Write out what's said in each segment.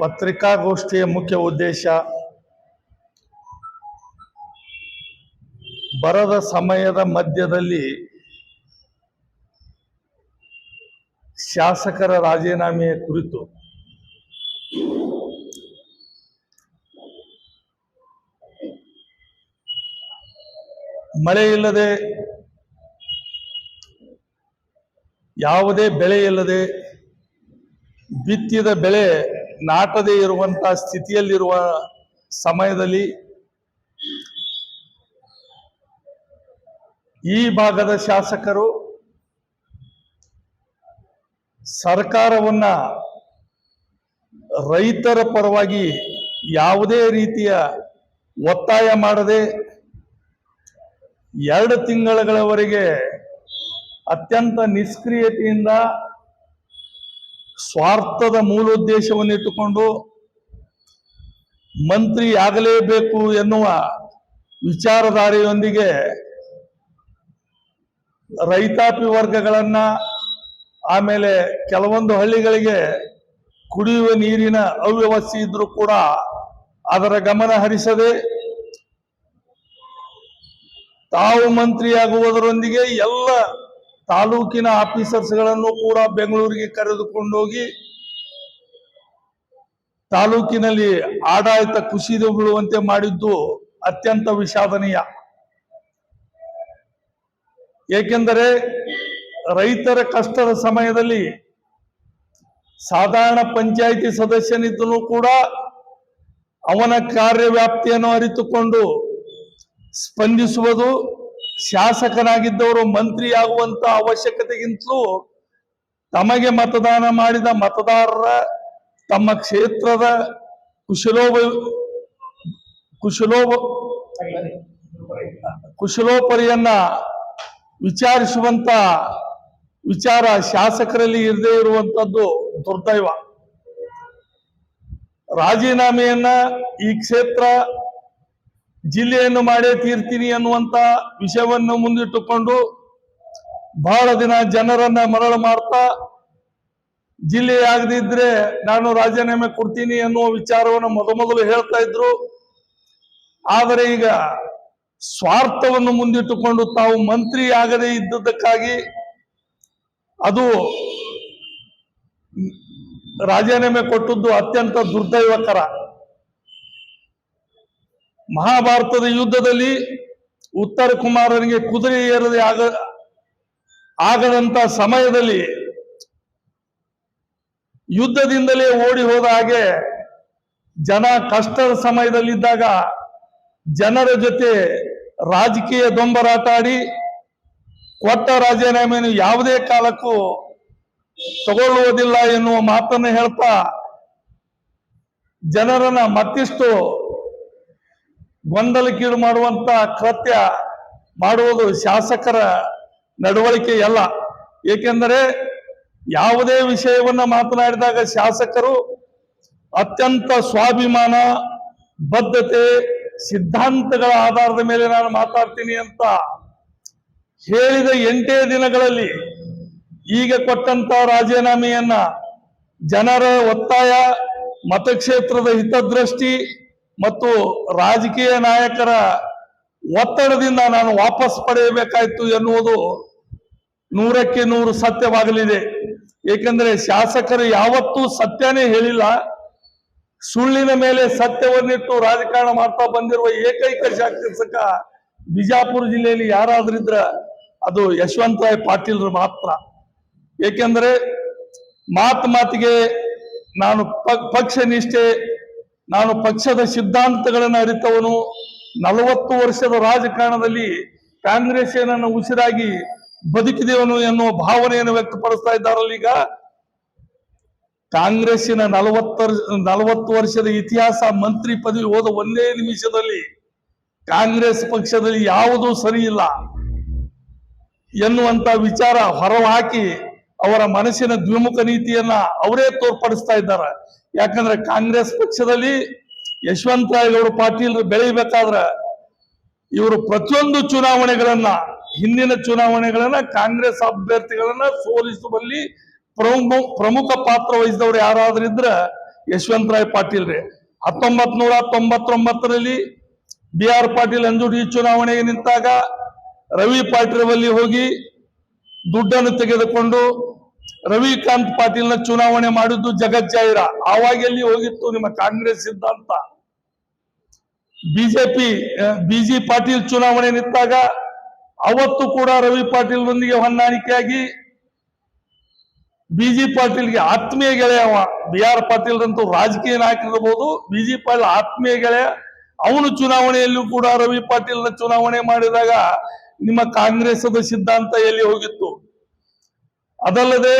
ಪತ್ರಿಕಾಗೋಷ್ಠಿಯ ಮುಖ್ಯ ಉದ್ದೇಶ ಬರದ ಸಮಯದ ಮಧ್ಯದಲ್ಲಿ ಶಾಸಕರ ರಾಜೀನಾಮೆಯ ಕುರಿತು ಮಳೆ ಇಲ್ಲದೆ ಯಾವುದೇ ಬೆಳೆ ಇಲ್ಲದೆ ಬಿತ್ತಿದ ಬೆಳೆ ನಾಟದೇ ಇರುವಂತಹ ಸ್ಥಿತಿಯಲ್ಲಿರುವ ಸಮಯದಲ್ಲಿ ಈ ಭಾಗದ ಶಾಸಕರು ಸರ್ಕಾರವನ್ನ ರೈತರ ಪರವಾಗಿ ಯಾವುದೇ ರೀತಿಯ ಒತ್ತಾಯ ಮಾಡದೆ 2 ತಿಂಗಳವರೆಗೆ ಅತ್ಯಂತ ನಿಷ್ಕ್ರಿಯತೆಯಿಂದ ಸ್ವಾರ್ಥದ ಮೂಲೋದ್ದೇಶವನ್ನು ಇಟ್ಟುಕೊಂಡು ಮಂತ್ರಿ ಆಗಲೇಬೇಕು ಎನ್ನುವ ವಿಚಾರಧಾರೆಯೊಂದಿಗೆ ರೈತಾಪಿ ವರ್ಗಗಳನ್ನ ಆಮೇಲೆ ಕೆಲವೊಂದು ಹಳ್ಳಿಗಳಿಗೆ ಕುಡಿಯುವ ನೀರಿನ ಅವ್ಯವಸ್ಥೆ ಇದ್ರೂ ಕೂಡ ಅದರ ಗಮನ ಹರಿಸದೆ ತಾವು ಮಂತ್ರಿಯಾಗುವುದರೊಂದಿಗೆ ಎಲ್ಲ ತಾಲೂಕಿನ ಆಫೀಸರ್ಸ್ಗಳನ್ನು ಕೂಡ ಬೆಂಗಳೂರಿಗೆ ಕರೆದುಕೊಂಡೋಗಿ ತಾಲೂಕಿನಲ್ಲಿ ಆಡಳಿತ ಕುಸಿದು ಬೀಳುವಂತೆ ಮಾಡಿದ್ದು ಅತ್ಯಂತ ವಿಷಾದನೀಯ. ಏಕೆಂದರೆ ರೈತರ ಕಷ್ಟದ ಸಮಯದಲ್ಲಿ ಸಾಧಾರಣ ಪಂಚಾಯಿತಿ ಸದಸ್ಯನಿದ್ದನು ಕೂಡ ಅವನ ಕಾರ್ಯವ್ಯಾಪ್ತಿಯನ್ನು ಅರಿತುಕೊಂಡು ಸ್ಪಂದಿಸುವುದು ಶಾಸಕನಾಗಿದ್ದವರು ಮಂತ್ರಿಯಾಗುವಂತ ಅವಶ್ಯಕತೆಗಿಂತಲೂ ತಮಗೆ ಮತದಾನ ಮಾಡಿದ ಮತದಾರರ ತಮ್ಮ ಕ್ಷೇತ್ರದ ಕುಶಲೋಪರಿಯನ್ನ ವಿಚಾರಿಸುವಂತ ವಿಚಾರ ಶಾಸಕರಲ್ಲಿ ಇರದೇ ಇರುವಂತದ್ದು ದುರ್ದೈವ. ರಾಜೀನಾಮೆಯನ್ನ ಈ ಕ್ಷೇತ್ರ ಜಿಲ್ಲೆಯನ್ನು ಮಾಡೇ ತೀರ್ತೀನಿ ಅನ್ನುವಂತ ವಿಷಯವನ್ನು ಮುಂದಿಟ್ಟುಕೊಂಡು ಬಹಳ ದಿನ ಜನರನ್ನ ಮರಳು ಮಾಡ್ತಾ ಜಿಲ್ಲೆ ಆಗದಿದ್ರೆ ನಾನು ರಾಜೀನಾಮೆ ಕೊಡ್ತೀನಿ ಅನ್ನುವ ವಿಚಾರವನ್ನು ಮೊದಲು ಹೇಳ್ತಾ ಇದ್ರು. ಆದರೆ ಈಗ ಸ್ವಾರ್ಥವನ್ನು ಮುಂದಿಟ್ಟುಕೊಂಡು ತಾವು ಮಂತ್ರಿ ಆಗದೇ ಇದ್ದದ್ದಕ್ಕಾಗಿ ಅದು ರಾಜೀನಾಮೆ ಕೊಟ್ಟದ್ದು ಅತ್ಯಂತ ದುರ್ದೈವಕರ. ಮಹಾಭಾರತದ ಯುದ್ಧದಲ್ಲಿ ಉತ್ತರ ಕುಮಾರನಿಗೆ ಕುದುರೆ ಏರದೆ ಆಗದಂತ ಸಮಯದಲ್ಲಿ ಯುದ್ಧದಿಂದಲೇ ಓಡಿ ಹೋದ ಹಾಗೆ ಜನ ಕಷ್ಟದ ಸಮಯದಲ್ಲಿದ್ದಾಗ ಜನರ ಜೊತೆ ರಾಜಕೀಯ ದೊಂಬರಾಟ ಆಡಿ ಕೊಟ್ಟ ರಾಜೀನಾಮೆಯನ್ನು ಯಾವುದೇ ಕಾಲಕ್ಕೂ ತಗೊಳ್ಳುವುದಿಲ್ಲ ಎನ್ನುವ ಮಾತನ್ನು ಹೇಳ್ತಾ ಜನರನ್ನ ಮತ್ತಿಷ್ಟು ಗೊಂದಲಕ್ಕೀಡು ಮಾಡುವಂತ ಕೃತ್ಯ ಮಾಡುವುದು ಶಾಸಕರ ನಡವಳಿಕೆ ಅಲ್ಲ. ಏಕೆಂದರೆ ಯಾವುದೇ ವಿಷಯವನ್ನ ಮಾತನಾಡಿದಾಗ ಶಾಸಕರು ಅತ್ಯಂತ ಸ್ವಾಭಿಮಾನ, ಬದ್ಧತೆ, ಸಿದ್ಧಾಂತಗಳ ಆಧಾರದ ಮೇಲೆ ನಾನು ಮಾತಾಡ್ತೀನಿ ಅಂತ ಹೇಳಿದ 8 ದಿನಗಳಲ್ಲಿ ಈಗ ಕೊಟ್ಟಂತ ರಾಜೀನಾಮೆಯನ್ನ ಜನರ ಒತ್ತಾಯ, ಮತಕ್ಷೇತ್ರದ ಹಿತದೃಷ್ಟಿ ಮತ್ತು ರಾಜಕೀಯ ನಾಯಕರ ಒತ್ತಡದಿಂದ ನಾನು ವಾಪಸ್ ಪಡೆಯಬೇಕಾಯ್ತು ಎನ್ನುವುದು 100ಕ್ಕೆ 100 ಸತ್ಯವಾಗಲಿದೆ. ಏಕೆಂದರೆ ಶಾಸಕರು ಯಾವತ್ತೂ ಸತ್ಯನೇ ಹೇಳಿಲ್ಲ. ಸುಳ್ಳಿನ ಮೇಲೆ ಸತ್ಯವನ್ನಿಟ್ಟು ರಾಜಕಾರಣ ಮಾಡ್ತಾ ಬಂದಿರುವ ಏಕೈಕ ಶಾಸಕ ಬಿಜಾಪುರ ಜಿಲ್ಲೆಯಲ್ಲಿ ಯಾರಾದ್ರಿದ್ರ ಅದು ಯಶವಂತರಾವ್ ಪಾಟೀಲ್ರು ಮಾತ್ರ. ಏಕೆಂದರೆ ಮಾತಿಗೆ ನಾನು ಪಕ್ಷ ನಿಷ್ಠೆ, ನಾನು ಪಕ್ಷದ ಸಿದ್ಧಾಂತಗಳನ್ನು ಅರಿತವನು, 40 ವರ್ಷದ ರಾಜಕಾರಣದಲ್ಲಿ ಕಾಂಗ್ರೆಸ್ಸಿನ ಉಸಿರಾಗಿ ಬದುಕಿದೆವನು ಎನ್ನುವ ಭಾವನೆಯನ್ನು ವ್ಯಕ್ತಪಡಿಸ್ತಾ ಇದ್ದಾರಲ್ಲ. ಈಗ ಕಾಂಗ್ರೆಸ್ಸಿನ 40 ವರ್ಷದ ಇತಿಹಾಸ, ಮಂತ್ರಿ ಪದವಿ ಹೋದ 1 ನಿಮಿಷದಲ್ಲಿ ಕಾಂಗ್ರೆಸ್ ಪಕ್ಷದಲ್ಲಿ ಯಾವುದೂ ಸರಿ ಇಲ್ಲ ಎನ್ನುವಂತ ವಿಚಾರ ಹೊರಹಾಕಿ ಅವರ ಮನಸ್ಸಿನ ದ್ವಿಮುಖ ನೀತಿಯನ್ನ ಅವರೇ ತೋರ್ಪಡಿಸ್ತಾ ಇದ್ದಾರೆ. ಯಾಕಂದ್ರೆ ಕಾಂಗ್ರೆಸ್ ಪಕ್ಷದಲ್ಲಿ ಯಶವಂತರಾವ್ ಪಾಟೀಲ್ ಬೆಳೆಯಬೇಕಾದ್ರೆ ಇವರು ಪ್ರತಿಯೊಂದು ಚುನಾವಣೆಗಳನ್ನ, ಹಿಂದಿನ ಚುನಾವಣೆಗಳನ್ನ ಕಾಂಗ್ರೆಸ್ ಅಭ್ಯರ್ಥಿಗಳನ್ನ ಸೋಲಿಸುವಲ್ಲಿ ಪ್ರಮುಖ ಪಾತ್ರ ವಹಿಸಿದವರು ಯಾರಾದ್ರೂ ಇದ್ರೆ ಯಶವಂತರಾವ್ ಪಾಟೀಲ್ ರೇ. 1999ರಲ್ಲಿ BR ಪಾಟೀಲ್ ಅಂಜುಟಿ ಚುನಾವಣೆಗೆ ನಿಂತಾಗ ರವಿ ಪಾಟೀಲ್ ಬಳಿ ಹೋಗಿ ದುಡ್ಡನ್ನು ತೆಗೆದುಕೊಂಡು ರವಿಕಾಂತ್ ಪಾಟೀಲ್ನ ಚುನಾವಣೆ ಮಾಡಿದ್ದು ಜಗಜ್ಜಾಹಿರ. ಆವಾಗ ಎಲ್ಲಿ ಹೋಗಿತ್ತು ನಿಮ್ಮ ಕಾಂಗ್ರೆಸ್ ಸಿದ್ಧಾಂತ? BG ಪಾಟೀಲ್ ಚುನಾವಣೆ ನಿಂತಾಗ ಅವತ್ತು ಕೂಡ ರವಿ ಪಾಟೀಲ್ ನೊಂದಿಗೆ ಹೊಂದಾಣಿಕೆಯಾಗಿ BG ಪಾಟೀಲ್ಗೆ ಆತ್ಮೀಯ ಗೆಳೆಯ ಅವ. BR ಪಾಟೀಲ್ ಅಂತೂ ರಾಜಕೀಯ ನಾಯಕರಿರಬಹುದು, BG ಪಾಟೀಲ್ ಆತ್ಮೀಯ ಗೆಳೆಯ. ಅವನು ಚುನಾವಣೆಯಲ್ಲೂ ಕೂಡ ರವಿ ಪಾಟೀಲ್ನ ಚುನಾವಣೆ ಮಾಡಿದಾಗ ನಿಮ್ಮ ಕಾಂಗ್ರೆಸ್ದ ಸಿದ್ಧಾಂತ ಎಲ್ಲಿ ಹೋಗಿತ್ತು? ಅದಲ್ಲದೆ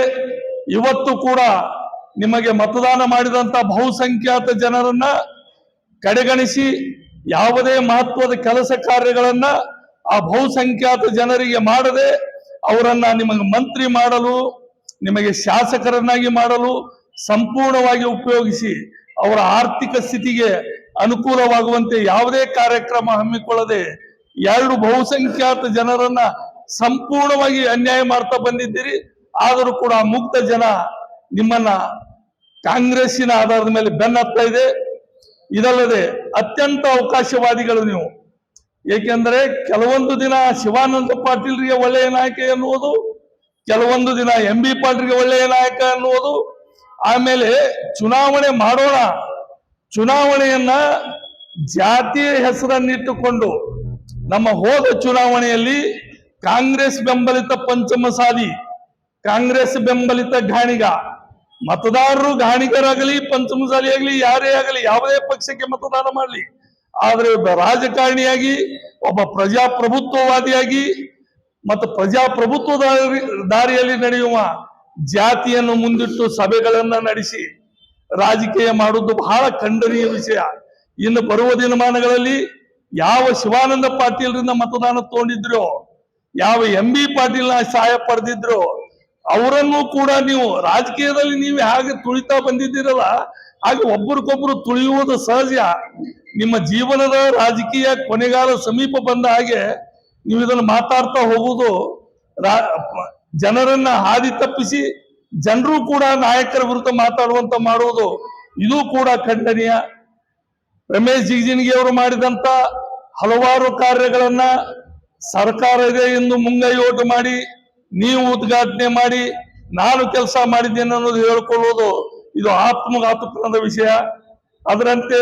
ಇವತ್ತು ಕೂಡ ನಿಮಗೆ ಮತದಾನ ಮಾಡಿದಂತ ಬಹುಸಂಖ್ಯಾತ ಜನರನ್ನ ಕಡೆಗಣಿಸಿ ಯಾವುದೇ ಮಹತ್ವದ ಕೆಲಸ ಕಾರ್ಯಗಳನ್ನ ಆ ಬಹುಸಂಖ್ಯಾತ ಜನರಿಗೆ ಮಾಡದೆ ಅವರನ್ನ ನಿಮಗೆ ಮಂತ್ರಿ ಮಾಡಲು, ನಿಮಗೆ ಶಾಸಕರನ್ನಾಗಿ ಮಾಡಲು ಸಂಪೂರ್ಣವಾಗಿ ಉಪಯೋಗಿಸಿ ಅವರ ಆರ್ಥಿಕ ಸ್ಥಿತಿಗೆ ಅನುಕೂಲವಾಗುವಂತೆ ಯಾವುದೇ ಕಾರ್ಯಕ್ರಮ ಹಮ್ಮಿಕೊಳ್ಳದೆ 2 ಬಹುಸಂಖ್ಯಾತ ಜನರನ್ನ ಸಂಪೂರ್ಣವಾಗಿ ಅನ್ಯಾಯ ಮಾಡ್ತಾ ಬಂದಿದ್ದೀರಿ. ಆದರೂ ಕೂಡ ಮುಕ್ತ ಜನ ನಿಮ್ಮನ್ನ ಕಾಂಗ್ರೆಸ್ಸಿನ ಆಧಾರದ ಮೇಲೆ ಬೆನ್ನತ್ತಾ ಇದೆ. ಇದಲ್ಲದೆ ಅತ್ಯಂತ ಅವಕಾಶವಾದಿಗಳು ನೀವು. ಏಕೆಂದರೆ ಕೆಲವೊಂದು ದಿನ ಶಿವಾನಂದ ಪಾಟೀಲ್ರಿಗೆ ಒಳ್ಳೆಯ ನಾಯಕ ಎನ್ನುವುದು, ಕೆಲವೊಂದು ದಿನ MB ಪಾಟೀಲ್ಗೆ ಒಳ್ಳೆಯ ನಾಯಕ ಎನ್ನುವುದು, ಆಮೇಲೆ ಚುನಾವಣೆ ಮಾಡೋಣ, ಚುನಾವಣೆಯನ್ನ ಜಾತಿಯ ಹೆಸರನ್ನಿಟ್ಟುಕೊಂಡು ನಮ್ಮ ಹೋದ ಚುನಾವಣೆಯಲ್ಲಿ ಕಾಂಗ್ರೆಸ್ ಬೆಂಬಲಿತ ಪಂಚಮಸಾಲಿ, ಕಾಂಗ್ರೆಸ್ ಬೆಂಬಲಿತ ಘಾಣಿಗ, ಮತದಾರರು ಘಾಣಿಗರಾಗಲಿ ಪಂಚಮಸಾಲಿ ಆಗಲಿ ಯಾರೇ ಆಗಲಿ ಯಾವುದೇ ಪಕ್ಷಕ್ಕೆ ಮತದಾನ ಮಾಡಲಿ, ಆದರೆ ಒಬ್ಬ ರಾಜಕಾರಣಿಯಾಗಿ ಒಬ್ಬ ಪ್ರಜಾಪ್ರಭುತ್ವವಾದಿಯಾಗಿ ಮತ್ತು ಪ್ರಜಾಪ್ರಭುತ್ವ ದಾರಿಯಲ್ಲಿ ನಡೆಯುವ ಜಾತಿಯನ್ನು ಮುಂದಿಟ್ಟು ಸಭೆಗಳನ್ನ ನಡೆಸಿ ರಾಜಕೀಯ ಮಾಡುವುದು ಬಹಳ ಖಂಡನೀಯ ವಿಷಯ. ಇನ್ನು ಬರುವ ದಿನಮಾನಗಳಲ್ಲಿ ಯಾವ ಶಿವಾನಂದ ಪಾಟೀಲ್ರಿಂದ ಮತದಾನ ತಗೊಂಡಿದ್ರೋ, ಯಾವ MB ಪಾಟೀಲ್ನ ಸಹಾಯ ಪಡೆದಿದ್ರು ಅವರನ್ನು ಕೂಡ ನೀವು ರಾಜಕೀಯದಲ್ಲಿ ನೀವು ಹಾಗೆ ತುಳಿತಾ ಬಂದಿದ್ದೀರಲ್ಲ, ಹಾಗೆ ಒಬ್ಬರಿಗೊಬ್ಬರು ತುಳಿಯುವುದು ಸಹಜ. ನಿಮ್ಮ ಜೀವನದ ರಾಜಕೀಯ ಕೊನೆಗಾಲ ಸಮೀಪ ಬಂದ ಹಾಗೆ ನೀವು ಇದನ್ನು ಮಾತಾಡ್ತಾ ಹೋಗುವುದು ಜನರನ್ನ ಹಾದಿ ತಪ್ಪಿಸಿ ಜನರು ಕೂಡ ನಾಯಕರ ವಿರುದ್ಧ ಮಾತಾಡುವಂತ ಮಾಡುವುದು ಇದು ಕೂಡ ಖಂಡನೀಯ. ರಮೇಶ್ ಜಿಗಜಿಣಗಿ ಅವರು ಮಾಡಿದಂತ ಹಲವಾರು ಕಾರ್ಯಗಳನ್ನ ಸರ್ಕಾರ ಇದೆ ಎಂದು ಮುಂಗೈಯೋಟು ಮಾಡಿ ನೀವು ಉದ್ಘಾಟನೆ ಮಾಡಿ ನಾನು ಕೆಲಸ ಮಾಡಿದ್ದೇನೆ ಅನ್ನೋದು ಹೇಳ್ಕೊಳ್ಳೋದು ಇದು ಆತ್ಮಘಾತುಕದ ವಿಷಯ. ಅದರಂತೆ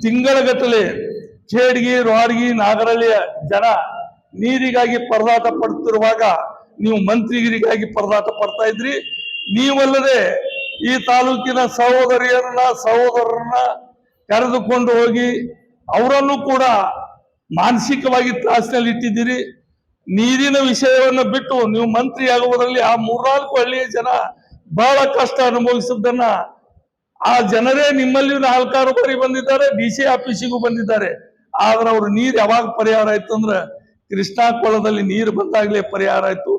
ತಿಂಗಳಗಟ್ಟಲೆ ಖೇಡ್ಗಿ, ರೋಡ್ಗಿ, ನಾಗರಳ್ಳಿಯ ಜನ ನೀರಿಗಾಗಿ ಪರದಾಟ ಪಡ್ತಿರುವಾಗ ನೀವು ಮಂತ್ರಿಗಿರಿಗಾಗಿ ಪರದಾಟ ಪಡ್ತಾ ಇದ್ರಿ. ನೀವಲ್ಲದೆ ಈ ತಾಲೂಕಿನ ಸಹೋದರರನ್ನ ಕರೆದುಕೊಂಡು ಹೋಗಿ ಅವರನ್ನು ಕೂಡ ಮಾನಸಿಕವಾಗಿ ತ್ರಾಸಿನಲ್ಲಿ ಇಟ್ಟಿದ್ದೀರಿ. ನೀರಿನ ವಿಷಯವನ್ನು ಬಿಟ್ಟು ನೀವು ಮಂತ್ರಿ ಆಗುವುದರಲ್ಲಿ ಆ 3-4 ಹಳ್ಳಿಯ ಜನ ಬಹಳ ಕಷ್ಟ ಅನುಭವಿಸಿದ್ದನ್ನ ಆ ಜನರೇ ನಿಮ್ಮಲ್ಲಿ 4 ಬಾರಿ ಬಂದಿದ್ದಾರೆ, DC ಆಫೀಸಿಗೂ ಬಂದಿದ್ದಾರೆ. ಆದ್ರೆ ಅವ್ರ ನೀರು ಯಾವಾಗ ಪರಿಹಾರ ಆಯ್ತು ಅಂದ್ರೆ ಕೃಷ್ಣಾ ಕೊಳದಲ್ಲಿ ನೀರು ಬಂದಾಗಲೇ ಪರಿಹಾರ ಆಯ್ತು.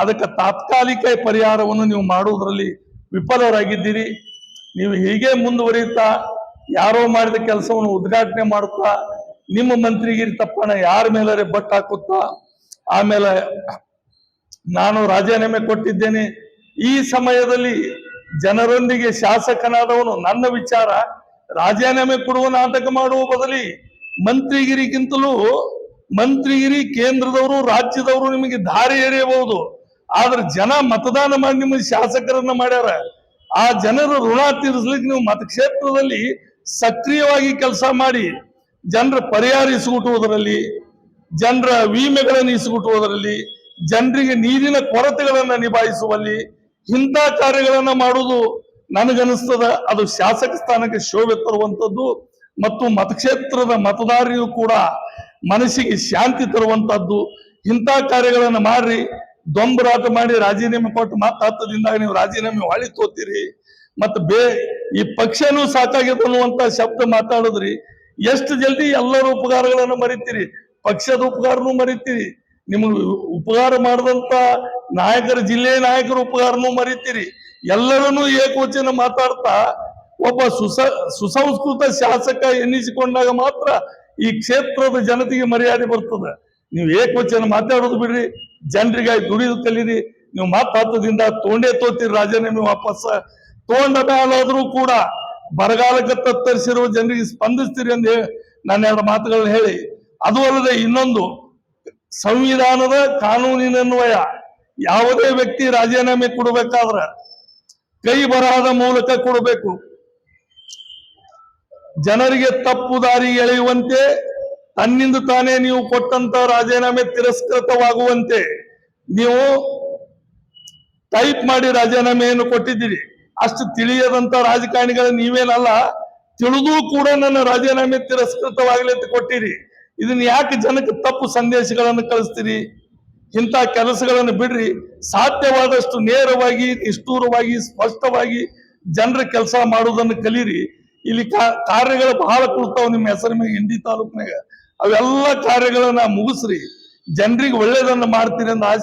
ಅದಕ್ಕೆ ತಾತ್ಕಾಲಿಕ ಪರಿಹಾರವನ್ನು ನೀವು ಮಾಡುವುದರಲ್ಲಿ ವಿಫಲರಾಗಿದ್ದೀರಿ. ನೀವು ಹೀಗೆ ಮುಂದುವರಿಯುತ್ತಾ ಯಾರೋ ಮಾಡಿದ ಕೆಲಸವನ್ನು ಉದ್ಘಾಟನೆ ಮಾಡುತ್ತಾ ನಿಮ್ಮ ಮಂತ್ರಿಗಿರಿ ತಪ್ಪಣ ಯಾರ ಮೇಲಾರೆ ಬಟ್ ಹಾಕುತ್ತಾ ಆಮೇಲೆ ನಾನು ರಾಜೀನಾಮೆ ಕೊಟ್ಟಿದ್ದೇನೆ. ಈ ಸಮಯದಲ್ಲಿ ಜನರೊಂದಿಗೆ ಶಾಸಕನಾದವನು ನನ್ನ ವಿಚಾರ ರಾಜೀನಾಮೆ ಕೊಡುವ ನಾಟಕ ಮಾಡುವ ಬದಲಿ ಮಂತ್ರಿಗಿರಿ ಕೇಂದ್ರದವರು ರಾಜ್ಯದವರು ನಿಮಗೆ ದಾರಿ ಎರೆಯಬಹುದು. ಆದ್ರೆ ಜನ ಮತದಾನ ಮಾಡಿ ನಿಮಗೆ ಶಾಸಕರನ್ನ ಮಾಡ್ಯಾರ. ಆ ಜನರ ಋಣ ತೀರಿಸ್ಲಿಕ್ಕೆ ನೀವು ಮತಕ್ಷೇತ್ರದಲ್ಲಿ ಸಕ್ರಿಯವಾಗಿ ಕೆಲಸ ಮಾಡಿ ಜನರ ಪರಿಹಾರ ಇಸುಗುಟ್ಟುವುದರಲ್ಲಿ, ಜನರ ವಿಮೆಗಳನ್ನು ಇಸುಗುಟ್ಟುವುದರಲ್ಲಿ, ಜನರಿಗೆ ನೀರಿನ ಕೊರತೆಗಳನ್ನು ನಿಭಾಯಿಸುವಲ್ಲಿ ಇಂಥ ಕಾರ್ಯಗಳನ್ನ ಮಾಡುವುದು ನನಗನ್ನಿಸ್ತದ ಅದು ಶಾಸಕ ಸ್ಥಾನಕ್ಕೆ ಶೋಭೆ ತರುವಂತದ್ದು ಮತ್ತು ಮತಕ್ಷೇತ್ರದ ಮತದಾರರಿಗೂ ಕೂಡ ಮನಸ್ಸಿಗೆ ಶಾಂತಿ ತರುವಂತದ್ದು. ಇಂಥ ಕಾರ್ಯಗಳನ್ನು ಮಾಡ್ರಿ. ದೊಂಬರಾಟ ಮಾಡಿ ರಾಜೀನಾಮೆ ಕೊಟ್ಟು ಮತ್ತೆ 10 ದಿನದಾಗ ನೀವು ರಾಜೀನಾಮೆ ಹೊಳಿ ತೋತೀರಿ. ಮತ್ತೆ ಈ ಪಕ್ಷನೂ ಸಾಕಾಗಿದೆ ಅನ್ನುವಂತ ಶಬ್ದ ಮಾತಾಡಿದ್ರಿ. ಎಷ್ಟು ಜಲ್ದಿ ಎಲ್ಲರ ಉಪಕಾರಗಳನ್ನು ಮರಿತೀರಿ, ಪಕ್ಷದ ಉಪಕಾರನೂ ಮರಿತೀರಿ, ನಿಮಗೆ ಉಪಕಾರ ಮಾಡಿದಂತ ನಾಯಕರ ಜಿಲ್ಲೆಯ ನಾಯಕರ ಉಪಕಾರನೂ ಮರಿತೀರಿ. ಎಲ್ಲರನ್ನೂ ಏಕವಚನ ಮಾತಾಡ್ತಾ ಒಬ್ಬ ಸುಸಂಸ್ಕೃತ ಶಾಸಕ ಎನ್ನಿಸಿಕೊಂಡಾಗ ಮಾತ್ರ ಈ ಕ್ಷೇತ್ರದ ಜನತೆಗೆ ಮರ್ಯಾದೆ ಬರ್ತದೆ. ನೀವು ಏಕವಚನ ಮಾತಾಡೋದು ಬಿಡ್ರಿ, ಜನರಿಗಾಗಿ ದುಡಿದು ಕಲೀರಿ. ನೀವು ಮತ್ತೆ 10 ದಿನದಾಗ ತೋತೀರಿ ರಾಜೀನಾಮೆ ವಾಪಸ್. ತಗೊಂಡ ಮೇಲಾದ್ರೂ ಕೂಡ ಬರಗಾಲಕ್ಕೆ ತತ್ತರಿಸಿರುವ ಜನರಿಗೆ ಸ್ಪಂದಿಸ್ತೀರಿ ಅಂತ ಹೇಳಿ ನಾನು 2 ಮಾತುಗಳನ್ನ ಹೇಳಿ, ಅದು ಅಲ್ಲದೆ ಇನ್ನೊಂದು, ಸಂವಿಧಾನದ ಕಾನೂನಿನನ್ವಯ ಯಾವುದೇ ವ್ಯಕ್ತಿ ರಾಜೀನಾಮೆ ಕೊಡಬೇಕಾದ್ರ ಕೈ ಬರಹದ ಮೂಲಕ ಕೊಡಬೇಕು. ಜನರಿಗೆ ತಪ್ಪು ದಾರಿ ಎಳೆಯುವಂತೆ, ತನ್ನಿಂದ ತಾನೇ ನೀವು ಕೊಟ್ಟಂತ ರಾಜೀನಾಮೆ ತಿರಸ್ಕೃತವಾಗುವಂತೆ ನೀವು ಟೈಪ್ ಮಾಡಿ ರಾಜೀನಾಮೆಯನ್ನು ಕೊಟ್ಟಿದ್ದೀರಿ. ಅಷ್ಟು ತಿಳಿಯದಂತ ರಾಜಕಾರಣಿಗಳು ನೀವೇನಲ್ಲ, ತಿಳಿದು ಕೂಡ ನನ್ನ ರಾಜೀನಾಮೆ ತಿರಸ್ಕೃತವಾಗಲಿ ಅಂತ ಕೊಟ್ಟಿರಿ. ಇದನ್ನ ಯಾಕೆ ಜನಕ್ಕೆ ತಪ್ಪು ಸಂದೇಶಗಳನ್ನು ಕಳಿಸ್ತೀರಿ? ಇಂಥ ಕೆಲಸಗಳನ್ನು ಬಿಡ್ರಿ. ಸಾಧ್ಯವಾದಷ್ಟು ನೇರವಾಗಿ, ನಿಷ್ಠೂರವಾಗಿ, ಸ್ಪಷ್ಟವಾಗಿ ಜನರ ಕೆಲಸ ಮಾಡುವುದನ್ನು ಕಲೀರಿ. ಇಲ್ಲಿ ಕಾರ್ಯಗಳು ಬಹಳ ಕುಳ್ತಾವ್ ನಿಮ್ಮ ಹೆಸರ ಮೇಲೆ ಇಂಡಿ ತಾಲೂಕಿನಾಗ. ಅವೆಲ್ಲ ಕಾರ್ಯಗಳನ್ನ ಮುಗಿಸ್ರಿ, ಜನರಿಗೆ ಒಳ್ಳೇದನ್ನ ಮಾಡ್ತೀರಿ ಅಂತ ಆಸೆ